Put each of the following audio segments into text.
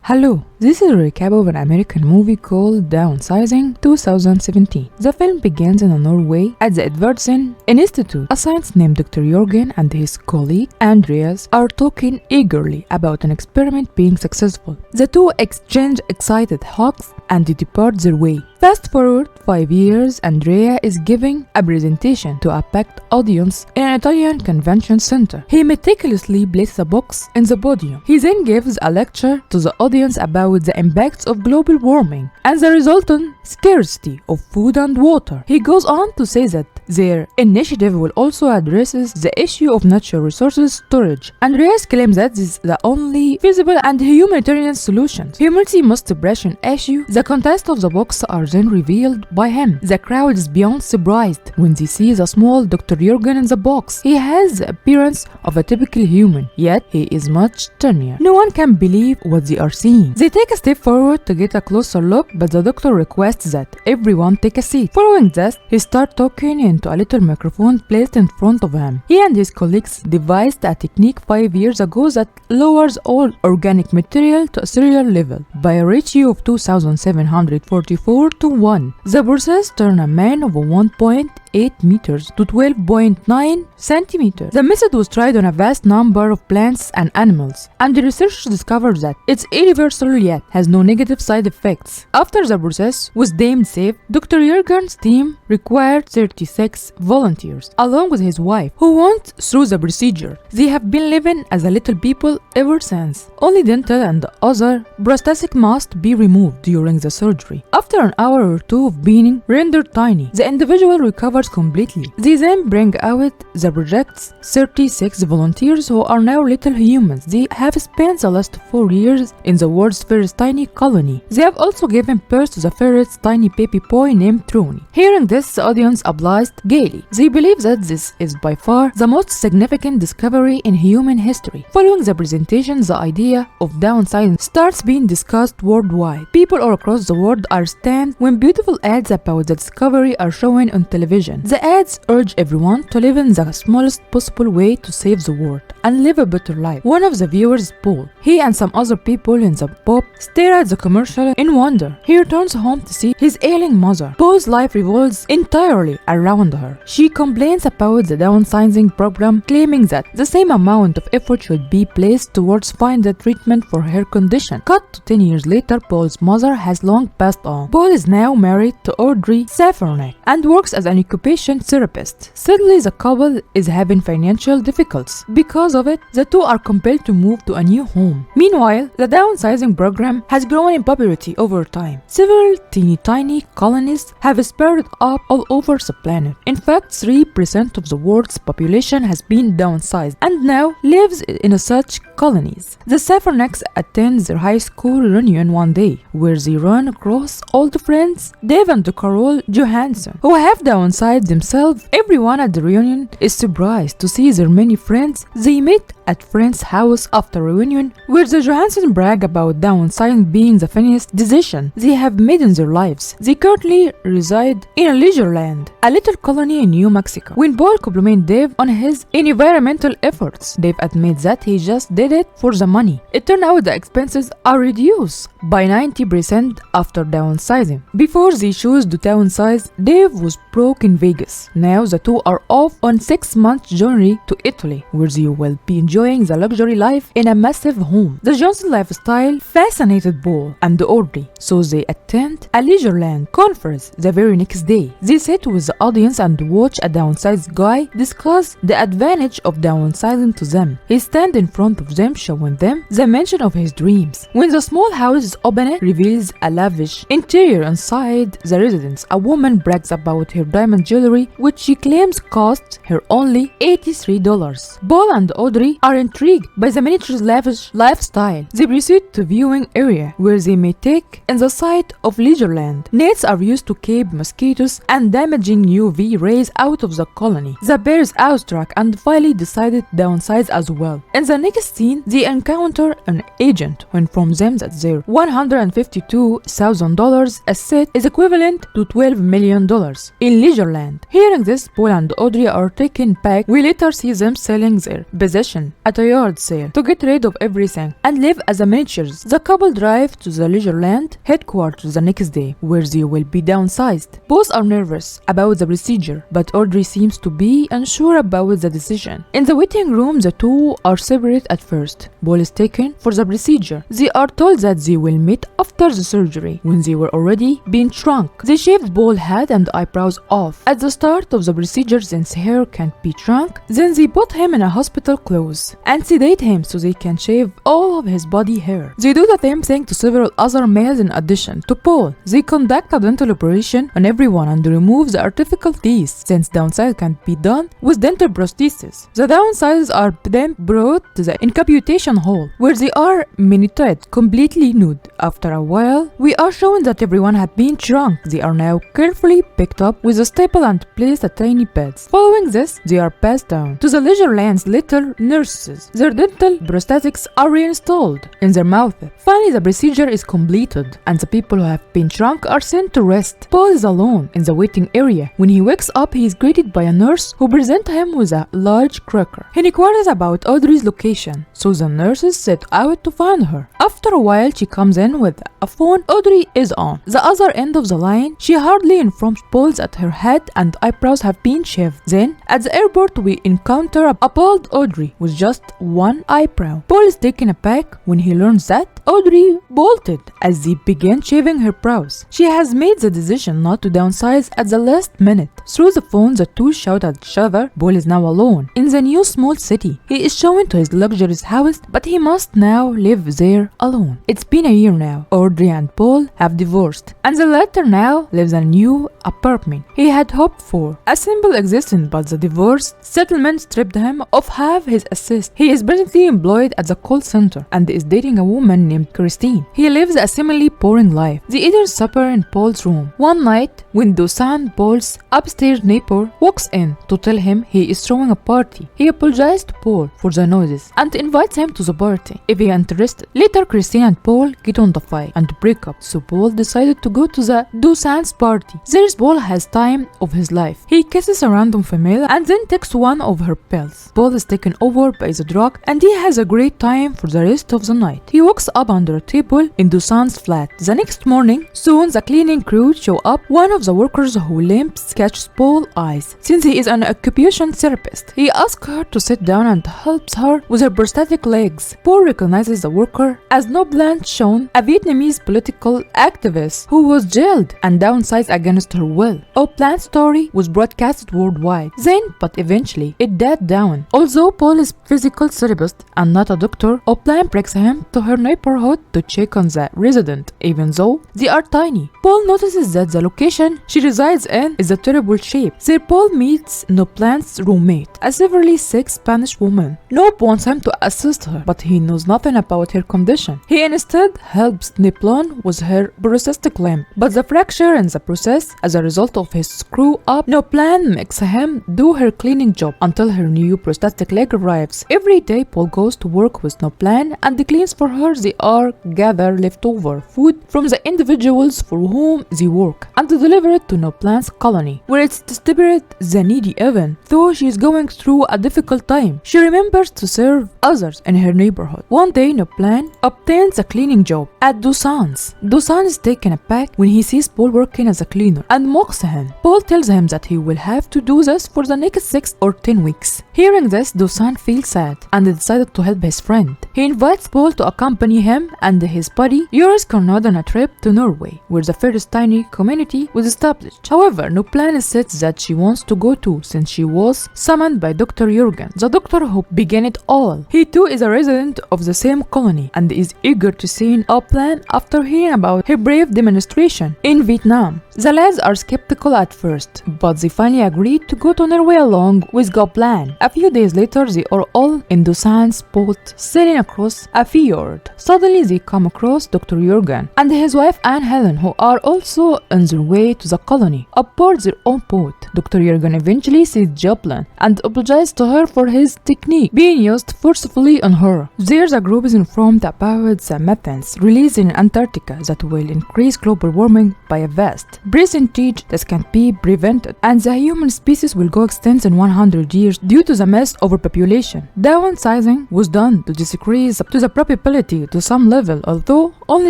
Hello, this is a recap of an American movie called Downsizing 2017. The film begins in Norway at the Edvardsen Institute. A scientist named Dr. Jorgen and his colleague Andreas are talking eagerly about an experiment being successful. The two exchange excited hugs and depart their way. Fast forward 5 years, Andrea is giving a presentation to a packed audience in an Italian convention center. He meticulously places a box in the podium. He then gives a lecture to the audience about the impacts of global warming and the resultant scarcity of food and water. He goes on to say that their initiative will also address the issue of natural resources storage. Andreas claims that this is the only feasible and humanitarian solution. Humanity must brush an issue. The contents of the box are then revealed by him. The crowd is beyond surprised when they see the small Dr. Jorgen in the box. He has the appearance of a typical human, yet he is much tinier. No one can believe what they are seeing. They take a step forward to get a closer look, but the doctor requests that everyone take a seat. Following this, he starts talking into a little microphone placed in front of him. He and his colleagues devised a technique 5 years ago that lowers all organic material to a cellular level by a ratio of 2,744 to 1. The process turned a man of 1.8 meters to 12.9 centimeters. The method was tried on a vast number of plants and animals, and the researchers discovered that it's irreversible yet has no negative side effects. After the process was deemed safe, Dr. Jorgen's team required 36 volunteers, along with his wife, who went through the procedure. They have been living as a little people ever since. Only dental and other prosthetic must be removed during the surgery. After an hour or two of being rendered tiny, the individual recovers completely. They then bring out the project's 36 volunteers who are now little humans. They have spent the last 4 years in the world's first tiny colony. They have also given birth to the first tiny baby boy named Trony. Hearing this, the audience applauds gaily. They believe that this is by far the most significant discovery in human history. Following the presentation, the idea of downsizing starts being discussed worldwide. People all across the world are stunned when beautiful ads about the discovery are shown on television. The ads urge everyone to live in the smallest possible way to save the world and live a better life. One of the viewers, Paul, he and some other people in the pub stare at the commercial in wonder. He returns home to see his ailing mother. Paul's life revolves entirely around her. She complains about the downsizing program, claiming that the same amount of effort should be placed towards finding treatment for her condition. Cut to 10 years later, Paul's mother has long passed on. Paul is now married to Audrey Safarnek and works as an occupational therapist. Sadly, the couple is having financial difficulties. Because of it, the two are compelled to move to a new home. Meanwhile, the downsizing program has grown in popularity over time. Several tiny colonies have sprouted up all over the planet. In fact, 3% of the world's population has been downsized and now lives in such colonies. The Safarneks attend their high school reunion one day, where they run across old friends Dave and Carol Johansson, who have downsized themselves. Everyone at the reunion is surprised to see their many friends they met at friend's house after reunion, where the Johansson brag about downsizing being the funniest decision they have made in their lives. They currently reside in a leisure land, a little colony in New Mexico. When Paul compliments Dave on his environmental efforts, Dave admits that he just did it for the money. It turned out the expenses are reduced by 90% after downsizing. Before they chose to downsize, Dave was broke in Vegas. Now the two are off on 6-month journey to Italy, where they will be enjoying the luxury life in a massive home. The Johnson lifestyle fascinated Paul and Audrey, so they attend a Leisureland conference the very next day. They sit with the audience and watch a downsized guy discuss the advantage of downsizing to them. He stands in front of them, showing them the mansion of his dreams. When the small house is opened, it reveals a lavish interior inside the residence. A woman brags about her diamond jewelry, which she claims cost her only $83. Paul and Audrey are intrigued by the miniature's lavish lifestyle. They proceed to viewing area, where they may take in the sight of Leisureland. Nets are used to keep mosquitoes and damaging UV rays out of the colony. The pair is awestruck and finally decided to downsize as well. In the next scene, they encounter an agent who informs them that their $152,000 asset is equivalent to $12 million in Leisureland. Hearing this, Paul and Audrey are taken back. We later see them selling their possession at a yard sale to get rid of everything and live as a miniatures. The couple drive to the Leisureland headquarters the next day, where they will be downsized. Both are nervous about the procedure, but Audrey seems to be unsure about the decision. In the waiting room, the two are separate at first. Paul is taken for the procedure. They are told that they will meet after the surgery, when they were already being shrunk. They shaved Paul's head and eyebrows off at the start of the procedure since hair can't be shrunk. Then they put him in a hospital clothes and sedate him so they can shave all of his body hair. They do the same thing to several other males in addition to Paul. They conduct a dental operation on everyone and remove the artificial teeth, since downsizing can't be done with dental prosthesis. The downsizers are then brought to the incapacitation hall, where they are miniatured, completely nude. After a while, we are shown that everyone had been shrunk. They are now carefully picked up with a staple and placed at tiny beds. Following this, they are passed down to the Leisureland's little nurses. Their dental prosthetics are reinstalled in their mouth. Finally, the procedure is completed, and the people who have been shrunk are sent to rest. Paul is alone in the waiting area. When he wakes up, he is greeted by a nurse who presents him with a large cracker. He inquires about Audrey's location, so the nurses set out to find her. After a while, she comes in with a phone Audrey is on the other end of the line. She hardly informs Paul that her head and eyebrows have been shaved. Then, at the airport, we encounter a bald Audrey with just one eyebrow. Paul is taken aback when he learns that Audrey bolted as they began shaving her brows. She has made the decision not to downsize at the last minute. Through the phone, the two shout at each other. Paul is now alone in the new small city. He is shown to his luxurious house, but he must now live there alone. It's been a year now. Audrey and Paul have divorced, and the latter now lives in a new apartment he had hoped for. A simple existence, but the divorce settlement stripped him of half his assets. He is presently employed at the call center and is dating a woman named Christine. He lives a similarly boring life. They eat their supper in Paul's room. One night, when Dusan, Paul's upstairs neighbor, walks in to tell him he is throwing a party, he apologizes to Paul for the noises and invites him to the party if he is interested. Later, Christine and Paul get on the fight and break up, so Paul decided to go to the Dusan's party. There Paul has time of his life. He kisses a random female and then takes one of her pills. Paul is taken over by the drug and he has a great time for the rest of the night. He wakes up under a table in Dusan's flat. The next morning, soon the cleaning crew show up. One of the workers who limps catches Paul's eyes. Since he is an occupational therapist, he asks her to sit down and helps her with her prosthetic legs. Paul recognizes the worker as Noblan Chon, a Vietnamese political activist who was jailed and downsized against her will. Oplan's story was broadcast worldwide. Then, but eventually, it died down. Although Paul is a physical therapist and not a doctor, Oplan brings him to her neighborhood to check on the resident, even though they are tiny. Paul notices that the location she resides in is a terrible shape. There Paul meets Noplan's roommate, a severely sick Spanish woman. Nope wants him to assist her, but he knows nothing about her condition. He instead helps Noplan with her prosthetic limb, but the fracture in the process as a result of his screw up. Noplan makes him do her cleaning job until her new prosthetic leg arrives. Every day Paul goes to work with Noplan and cleans for her. They are gather leftover food from the individuals for whom they work and deliver it to Noplan's colony, where it's distributed the needy even. Though she is going through a difficult time, she remembers to serve others in her neighborhood. One day Noplan obtains a cleaning job at Dusan's. Dusan is taken aback when he sees Paul working as a cleaner and mocks him. Paul tells him that he will have to do this for the next 6 or 10 weeks. Hearing this, Dusan feels sad and decided to help his friend. He invites Paul to accompany him and his buddy Joris Conrad on a trip to Norway, where the first tiny community was established. However, Noplan insists that she wants to go too, since she was summoned by Dr. Jürgen, the doctor who began it all. He too is a resident of the same colony and is eager to see Noplan after hearing about her brave demonstration in Vietnam. The lads are skeptical at first, but they finally agree to go to Norway along with Goplan. A few days later, they are all in Dusan's boat sailing across a fjord. Suddenly they come across Dr. Jurgen and his wife Anne Helen, who are also on their way to the colony aboard their own boat. Dr. Jurgen eventually sees Joplin and apologizes to her for his technique being used forcefully on her. There the group is informed about the methanes released in Antarctica that will increase global warming by a vast percentage that can be prevented, and the human species will go extinct in 100 years due to the mass overpopulation. Downsizing was done to decrease to the probability to some level, although only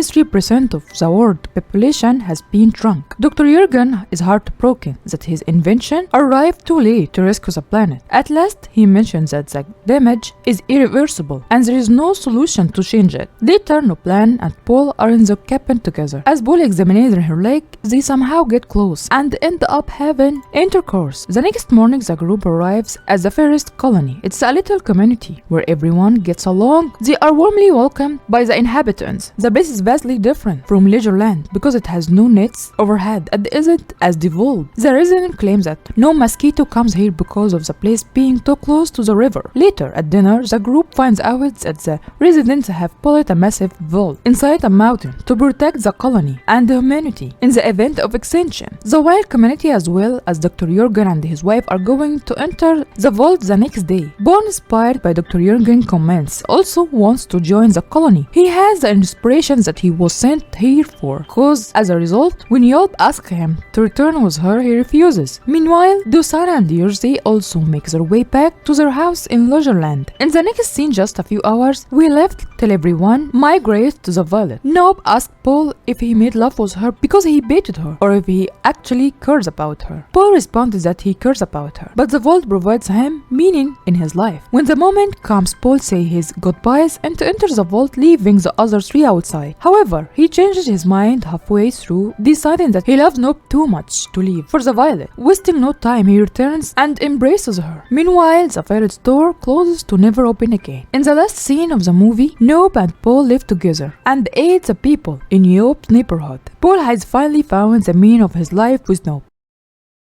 3% of the world population has been shrunk. Dr. Jurgen is heartbroken that his invention arrived too late to rescue the planet. At last, he mentions that the damage is irreversible and there is no solution to change it. Later, Noplan and Paul are in the cabin together. As Paul examines her leg, they somehow get close and end up having intercourse. The next morning, the group arrives at the first colony. It's a little community where everyone gets along. They are warmly welcomed by the inhabitants. The place is vastly different from Leisureland because it has no nets overhead and isn't as devolved. The resident claims that no mosquito comes here because of the place being too close to the river. Later at dinner, the group finds out that the residents have built a massive vault inside a mountain to protect the colony and the humanity in the event of extinction. The wild community as well as Dr. Jurgen and his wife are going to enter the vault the next day. Paul, inspired by Dr. Jurgen comments, also wants to join the colony. He has the inspiration that he was sent here for, cause as a result, when Yelp asks him to return with her, he refuses. Meanwhile, Dusana and Jersey also make their way back to their house in Leisureland. In the next scene, just a few hours, we left till everyone migrates to the village. Nob asks Paul if he made love with her because he baited her, or if he actually cares about her. Paul responds that he cares about her, but the vault provides him meaning in his life. When the moment comes, Paul says his goodbyes and enters the vault, leaving the other three outside. However, he changes his mind halfway through, deciding that he loves Nob too much to leave for the violet. Wasting no time, he returns and embraces her. Meanwhile, the violet's door closes to never open again. In the last scene of the movie, Nob and Paul live together and aid the people in Yop's neighborhood. Paul has finally found the meaning of his life with Nob.